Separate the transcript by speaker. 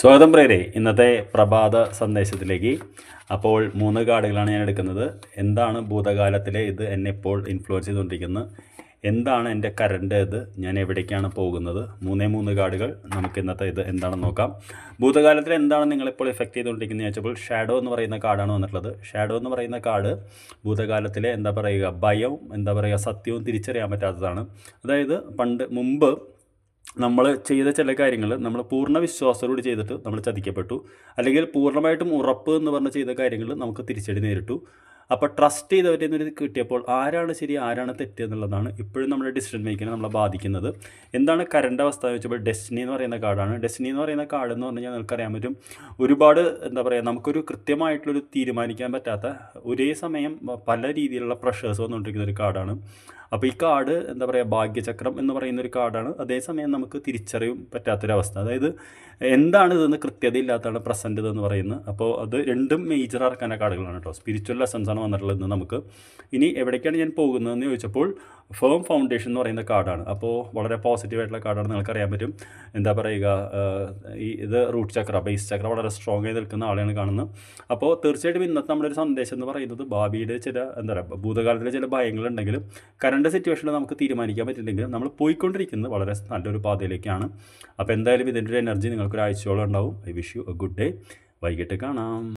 Speaker 1: സ്വാഗതം പ്രേരെ ഇന്നത്തെ പ്രഭാത സന്ദേശത്തിലേക്ക്. അപ്പോൾ 3 കാർഡുകളാണ് ഞാൻ എടുക്കുന്നത്. എന്താണ് ഭൂതകാലത്തിലെ ഇത് എന്നെ ഇപ്പോൾ ഇൻഫ്ലുവൻസ് ചെയ്തുകൊണ്ടിരിക്കുന്നത്, എന്താണ് എൻ്റെ കറണ്ട് ഇത്, ഞാൻ എവിടേക്കാണ് പോകുന്നത്. 3 കാർഡുകൾ നമുക്ക് ഇന്നത്തെ ഇത് എന്താണെന്ന് നോക്കാം. ഭൂതകാലത്തിൽ എന്താണ് നിങ്ങളിപ്പോൾ എഫക്റ്റ് ചെയ്തുകൊണ്ടിരിക്കുന്നത് ചോദിച്ചപ്പോൾ ഷാഡോ എന്ന് പറയുന്ന കാർഡാണ് വന്നിട്ടുള്ളത്. ഷാഡോ എന്ന് പറയുന്ന കാർഡ് ഭൂതകാലത്തിലെ എന്താ പറയുക, ഭയവും എന്താ പറയുക, സത്യവും തിരിച്ചറിയാൻ പറ്റാത്തതാണ്. അതായത് മുമ്പ് നമ്മൾ ചെയ്ത ചില കാര്യങ്ങൾ നമ്മൾ പൂർണ്ണ വിശ്വാസത്തോടുകൂടി ചെയ്തിട്ട് നമ്മൾ ചതിക്കപ്പെട്ടു, അല്ലെങ്കിൽ പൂർണ്ണമായിട്ടും ഉറപ്പ് എന്ന് പറഞ്ഞ് ചെയ്ത കാര്യങ്ങൾ നമുക്ക് തിരിച്ചടി നേരിട്ടു. അപ്പോൾ ട്രസ്റ്റ് ചെയ്തവരുടെ നിന്ന് കിട്ടിയപ്പോൾ ആരാണ് ശരി ആരാണ് തെറ്റ് എന്നുള്ളതാണ് ഇപ്പോഴും നമ്മുടെ ഡിസിഷൻ മേക്കിങ്ങിനെ നമ്മളെ ബാധിക്കുന്നത്. എന്താണ് കറണ്ട് അവസ്ഥ എന്ന് വെച്ചപ്പോൾ ഡെസ്റ്റിനി എന്ന് പറയുന്ന കാർഡാണ്. ഡെസ്റ്റിനി എന്ന് പറയുന്ന കാർഡ് എന്ന് പറഞ്ഞാൽ നിങ്ങൾക്കറിയാൻ പറ്റും, ഒരുപാട് എന്താ പറയുക, നമുക്കൊരു കൃത്യമായിട്ടുള്ളൊരു തീരുമാനിക്കാൻ പറ്റാത്ത ഒരേ സമയം പല രീതിയിലുള്ള പ്രഷേഴ്സ് വന്നുകൊണ്ടിരിക്കുന്ന ഒരു കാർഡാണ്. അപ്പോൾ ഈ കാർഡ് എന്താ പറയുക, ഭാഗ്യചക്രം എന്ന് പറയുന്നൊരു കാർഡാണ്. അതേസമയം നമുക്ക് തിരിച്ചറിയും പറ്റാത്തൊരവസ്ഥ. അതായത് എന്താണ് ഇതെന്ന് കൃത്യതയില്ലാത്തതാണ് പ്രസൻറ്റ് ഇതെന്ന് പറയുന്നത്. അപ്പോൾ അത് രണ്ടും മേജർ ആർക്കാന കാർഡുകളാണ് കേട്ടോ. സ്പിരിച്വൽ ലെസൺസാണ് വന്നിട്ടുള്ളത് ഇന്ന് നമുക്ക്. ഇനി എവിടേക്കാണ് ഞാൻ പോകുന്നതെന്ന് ചോദിച്ചപ്പോൾ ഫേം ഫൗണ്ടേഷൻ എന്ന് പറയുന്ന കാർഡാണ്. അപ്പോൾ വളരെ പോസിറ്റീവായിട്ടുള്ള കാർഡാണ്, നിങ്ങൾക്കറിയാൻ പറ്റും. എന്താ പറയുക, ഇത് റൂട്ട് ചക്ര, ബേസ് ചക്ര വളരെ സ്ട്രോങ് ആയി നിൽക്കുന്ന ആളെയാണ് കാണുന്നത്. അപ്പോൾ തീർച്ചയായിട്ടും ഇന്നത്തെ നമ്മുടെ ഒരു സന്ദേശം എന്ന് പറയുന്നത് ഭാവിയുടെ ചില എന്താ പറയുക, ഭൂതകാലത്തിലെ ചില ഭയങ്ങളുണ്ടെങ്കിലും കറണ്ട് സിറ്റുവേഷനിൽ നമുക്ക് തീരുമാനിക്കാൻ പറ്റില്ലെങ്കിലും നമ്മൾ പോയിക്കൊണ്ടിരിക്കുന്നത് വളരെ നല്ലൊരു പാതയിലേക്കാണ്. അപ്പോൾ എന്തായാലും ഇതിൻ്റെ ഒരു എനർജി നിങ്ങൾക്കൊരാഴ്ചയോളം ഉണ്ടാവും. I wish you A good day. വൈകിട്ട് കാണാം.